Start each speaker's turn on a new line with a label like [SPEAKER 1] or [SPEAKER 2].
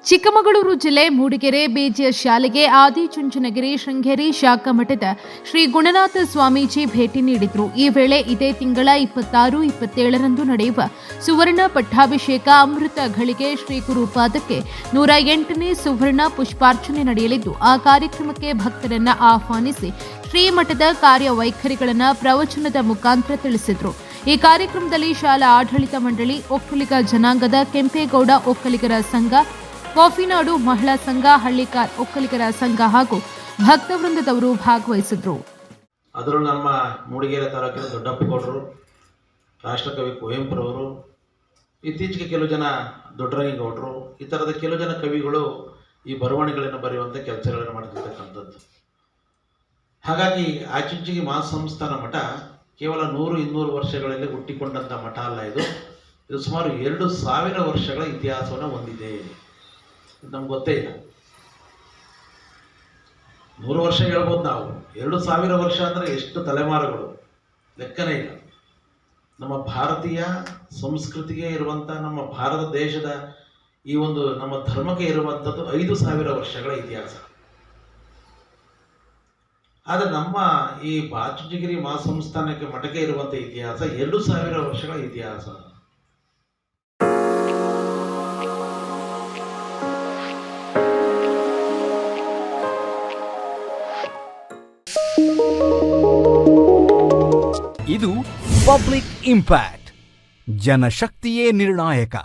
[SPEAKER 1] ಚಿಕ್ಕಮಗಳೂರು ಜಿಲ್ಲೆ ಮೂಡಿಗೆರೆ ಬಿಜಿಎಸ್ ಶಾಲೆಗೆ ಆದಿಚುಂಚನಗಿರಿ ಶೃಂಗೇರಿ ಶಾಖಾ ಮಠದ ಶ್ರೀ ಗುಣನಾಥ ಸ್ವಾಮೀಜಿ ಭೇಟಿ ನೀಡಿದರು. ಈ ವೇಳೆ ಇದೇ ತಿಂಗಳ 26, 27ರಂದು ನಡೆಯುವ ಸುವರ್ಣ ಪಟ್ಟಾಭಿಷೇಕ ಅಮೃತ ಘಳಿಗೆ ಶ್ರೀ ಗುರುಪಾದಕ್ಕೆ 108ನೇ ಸುವರ್ಣ ಪುಷ್ಪಾರ್ಚನೆ ನಡೆಯಲಿದ್ದು, ಆ ಕಾರ್ಯಕ್ರಮಕ್ಕೆ ಭಕ್ತರನ್ನ ಆಹ್ವಾನಿಸಿ ಶ್ರೀಮಠದ ಕಾರ್ಯವೈಖರಿಗಳನ್ನು ಪ್ರವಚನದ ಮುಖಾಂತರ ತಿಳಿಸಿದರು. ಈ ಕಾರ್ಯಕ್ರಮದಲ್ಲಿ ಶಾಲಾ ಆಡಳಿತ ಮಂಡಳಿ, ಒಕ್ಕಲಿಗ ಜನಾಂಗದ ಕೆಂಪೇಗೌಡ ಒಕ್ಕಲಿಗರ ಸಂಘ, ಕಾಫಿನಾಡು ಮಹಿಳಾ ಸಂಘ, ಹಳ್ಳಿಕಾರ್ ಒಕ್ಕಲಿಗರ ಸಂಘ ಹಾಗೂ ಭಕ್ತವೃಂದದವರು ಭಾಗವಹಿಸಿದ್ರು.
[SPEAKER 2] ಅದರಲ್ಲೂ ನಮ್ಮ ಮೂಡಿಗೆರೆ ತಾಲೂಕಿನ ದೊಡ್ಡಪ್ಪಗೌಡರು, ರಾಷ್ಟ್ರಕವಿ ಕುವೆಂಪುರವರು, ಇತ್ತೀಚೆಗೆ ಕೆಲವು ಜನ ದೊಡ್ಡರಂಗೇಗೌಡರು, ಈ ಥರದ ಕೆಲವು ಜನ ಕವಿಗಳು ಈ ಬರವಣಿಗೆಗಳನ್ನು ಬರೆಯುವಂಥ ಕೆಲಸಗಳನ್ನು ಮಾಡ್ತಿರ್ತಕ್ಕಂಥದ್ದು. ಹಾಗಾಗಿ ಆಚುಂಚನಗಿರಿ ಮಹಾಸಂಸ್ಥಾನ ಮಠ ಕೇವಲ 100-200 ವರ್ಷಗಳಲ್ಲಿ ಹುಟ್ಟಿಕೊಂಡಂಥ ಮಠ ಅಲ್ಲ. ಇದು ಸುಮಾರು 2000 ವರ್ಷಗಳ ಇತಿಹಾಸವನ್ನು ಹೊಂದಿದೆ. ನಮ್ಗೆ ಗೊತ್ತೇ ಇಲ್ಲ. 100 ವರ್ಷ ಹೇಳ್ಬೋದು ನಾವು, 2000 ವರ್ಷ ಅಂದರೆ ಎಷ್ಟು ತಲೆಮಾರುಗಳು, ಲೆಕ್ಕನೇ ಇಲ್ಲ. ನಮ್ಮ ಭಾರತೀಯ ಸಂಸ್ಕೃತಿಗೆ ಇರುವಂಥ, ನಮ್ಮ ಭಾರತ ದೇಶದ ಈ ಒಂದು ನಮ್ಮ ಧರ್ಮಕ್ಕೆ ಇರುವಂಥದ್ದು 5000 ವರ್ಷಗಳ ಇತಿಹಾಸ. ಆದರೆ ನಮ್ಮ ಈ ಆಚುಂಚನಗಿರಿ ಮಹಾಸಂಸ್ಥಾನಕ್ಕೆ ಮಠಕ್ಕೆ ಇರುವಂಥ ಇತಿಹಾಸ 2000 ವರ್ಷಗಳ ಇತಿಹಾಸ.
[SPEAKER 3] ಇದು ಪಬ್ಲಿಕ್ ಇಂಪ್ಯಾಕ್ಟ್. ಜನಶಕ್ತಿಯೇ ನಿರ್ಣಾಯಕ.